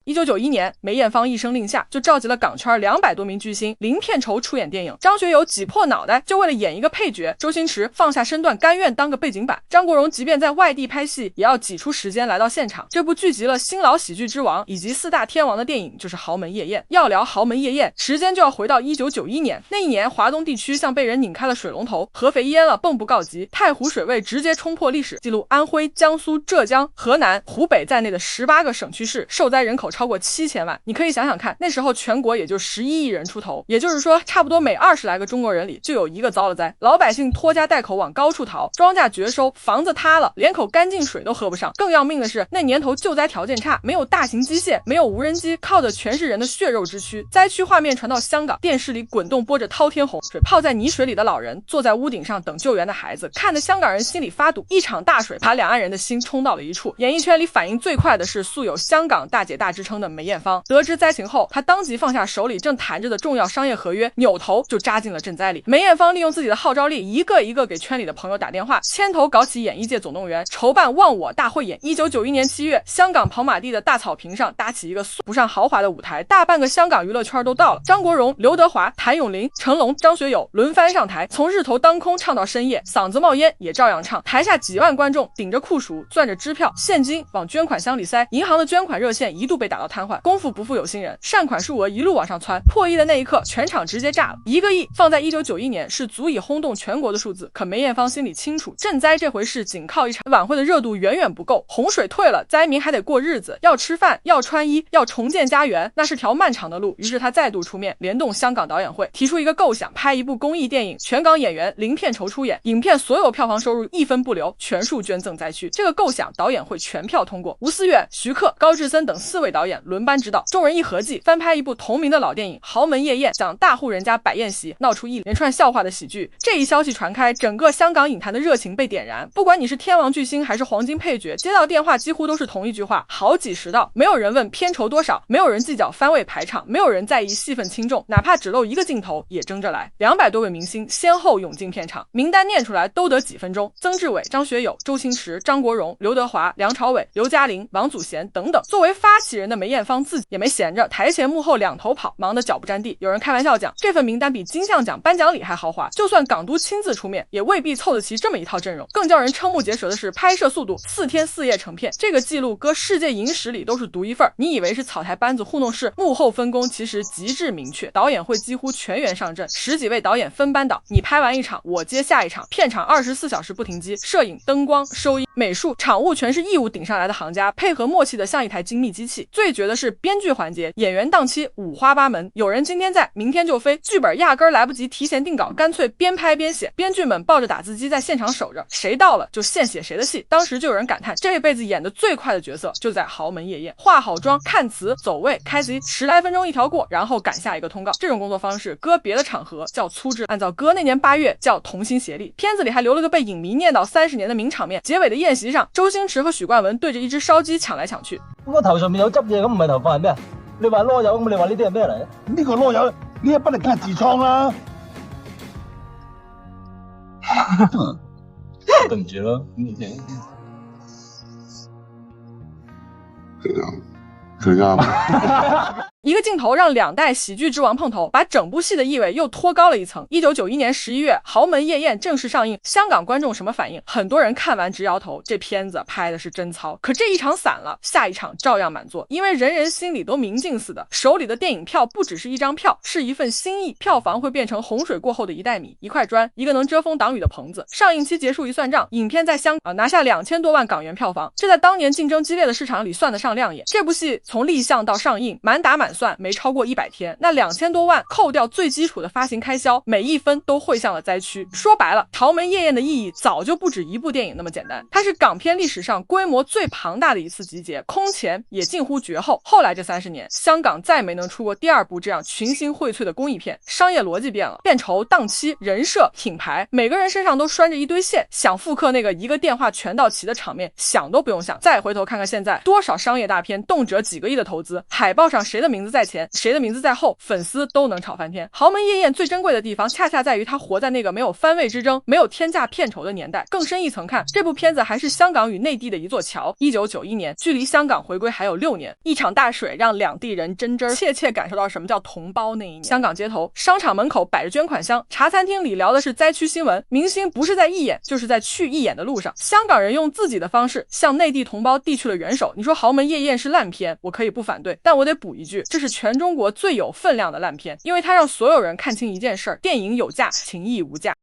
1991年，梅艳芳一声令下，就召集了港圈200多名巨星零片酬出演电影。张学友挤破脑袋就为了演一个配角，周星驰放下身段甘愿当个背景板，张国荣即便在外地拍戏也要挤出时间来到现场。这部聚集了新老喜剧之王以及4大天王的电影就是《豪门夜宴》。要聊《豪门夜宴》，时间就要回到1991年。那一年，华东地区像被人拧开了水龙头，合肥淹了迸不告急，太湖水位直接冲破历史记录，安徽、江苏、浙江、河南、湖北在内的18个省区市受灾人口超过7000万。你可以想想看，那时候全国也就11亿人出头，也就是说差不多每20来个中国人里就有一个遭了灾。老百姓拖家带口往高处逃，庄稼绝收，房子塌了，连口干净水都喝不上。更要命的是，那年头救灾条件差，没有大型机械，没有无人机，靠的全是人的血肉之躯。灾区画面传到香港，电视里滚动播着滔天洪水，泡在泥水里的老人，坐在屋顶上等救援的孩子，看得香港人心里发堵。一场大水把两岸人的心冲到了一处。演艺圈里反应最快的是素有香港大姐大之称的梅艳芳，得知灾情后，她当即放下手里正谈着的重要商业合约，扭头就扎进了赈灾里。梅艳芳利用自己的号召力，一个一个给圈里的朋友打电话，牵头搞起演艺界总动员，筹办忘我大汇演。1991年7月，香港跑马地的大草坪上搭起一个不上豪华的舞台，大半个香港娱乐圈都到了。张国荣、刘德华、谭咏麟、成龙、张学友轮番上台，从日头当空唱到深夜，嗓子冒烟也照样唱。台下几万观众顶着酷暑，攥着支票、现金往捐款箱里塞，银行的捐款热线一度被打到瘫痪。功夫不负有心人，善款数额一路往上窜，破亿的那一刻，全场直接炸了。1个亿放在1991年是足以轰动全国的数字，可梅艳芳心里清楚，赈灾这回事仅靠一场晚会的热度远远不够，洪水退了，灾民还得过日子，要吃饭，要穿衣，要重建家园，那是条漫长的路。于是他再度出面，联动香港导演会，提出一个构想，拍一部公益电影，全港演员零片酬出演，影片所有票房收入1分不留，全数捐赠灾区。这个构想导演会全票通过，吴思远、徐克、高志森等4位导演轮班指导，众人一合计，翻拍一部同名的老电影《豪门夜宴》，讲大户人家摆宴席，闹出一连串笑话的喜剧。这一消息传开，整个香港影坛的热情被点燃。不管你是天王巨星还是黄金配角，接到电话几乎都是同一句话：好几十道。没有人问片酬多少，没有人计较番位排场，没有人在意戏份轻重，哪怕只露一个镜头也争着来。200多位明星先后涌进片场，名单念出来都得几分钟。曾志伟、张学友、周星驰、张国荣、刘德华、梁朝伟、刘嘉玲、王祖贤等等。作为发起人的梅艳芳自己也没闲着，台前幕后两头跑，忙得脚不沾地。有人开玩笑讲，这份名单比金像奖颁奖礼还豪华，就算港督亲自出面，也未必凑得齐这么一套阵容。更叫人瞠目结舌的是，拍摄速度4天4夜成片，这个记录搁世界影史里都是独一份。你以为是草台班子糊弄事，幕后分工其实极致明确，导演会几乎全员上阵，10几位导演分班导，你拍完一场，我接下一场，片场24小时不停机，摄影、灯光、收音、美术、场务全是义务顶上来的行家，配合默契的像一台精密机器。最绝的是编剧环节，演员档期五花八门，有人今天在，明天就飞，剧本压根儿来不及提前定稿，干脆边拍边写，编剧们抱着打字机在现场守着，谁到了就现写谁的戏。当时就有人感叹，这辈子演的最快的角色就在《豪门夜宴》，化好妆、看词、走位、开机，10来分钟一条过，然后赶下一个通告。这种工作方式搁别的场合叫粗制，按照搁那年8月叫同心协力。片子里还留了个被影迷念叨30年的名场面，结尾的宴席上，周星驰和许冠文對着一只燒雞搶來搶去。我頭上面有執嘢，咁唔係頭髮係咩？你話囉柚咁，你話呢啲係咩嚟？呢個囉柚呢一筆嚟梗係痔瘡啦。對唔住啦，這樣。一个镜头让2代喜剧之王碰头，把整部戏的意味又拖高了一层。1991年11月，《豪门夜宴》正式上映，香港观众什么反应？很多人看完直摇头，这片子拍的是真糙。可这一场散了，下一场照样满座，因为人人心里都明镜似的，手里的电影票不只是一张票，是一份心意。票房会变成洪水过后的一袋米、一块砖、一个能遮风挡雨的棚子。上映期结束一算账，影片在香港拿下2000多万港元票房，这在当年竞争激烈的市场里算得上亮眼。这部戏从立项到上映，满打满算没超过100天，那2000多万扣掉最基础的发行开销，每一分都汇向了灾区。说白了，《豪门夜宴》的意义早就不止一部电影那么简单，它是港片历史上规模最庞大的一次集结，空前也近乎绝后。后来这30年，香港再没能出过第2部这样群星荟萃的公益片，商业逻辑变了，片酬、档期、人设、品牌，每个人身上都拴着一堆线，想复刻那个一个电话全到齐的场面，想都不用想。再回头看看现在，多少商业大片动辄几个亿的投资，海报上谁的名名字在前，谁的名字在后，粉丝都能吵翻天。豪门夜宴最珍贵的地方，恰恰在于它活在那个没有番位之争、没有天价片酬的年代。更深一层看，这部片子还是香港与内地的一座桥。1991年，距离香港回归还有6年，一场大水让两地人真真切切感受到什么叫同胞那一年。香港街头，商场门口摆着捐款箱，茶餐厅里聊的是灾区新闻，明星不是在义演，就是在去义演的路上。香港人用自己的方式向内地同胞递去了援手。你说豪门夜宴是烂片，我可以不反对，但我得补一句，这是全中国最有分量的烂片，因为它让所有人看清一件事儿：电影有价，情义无价。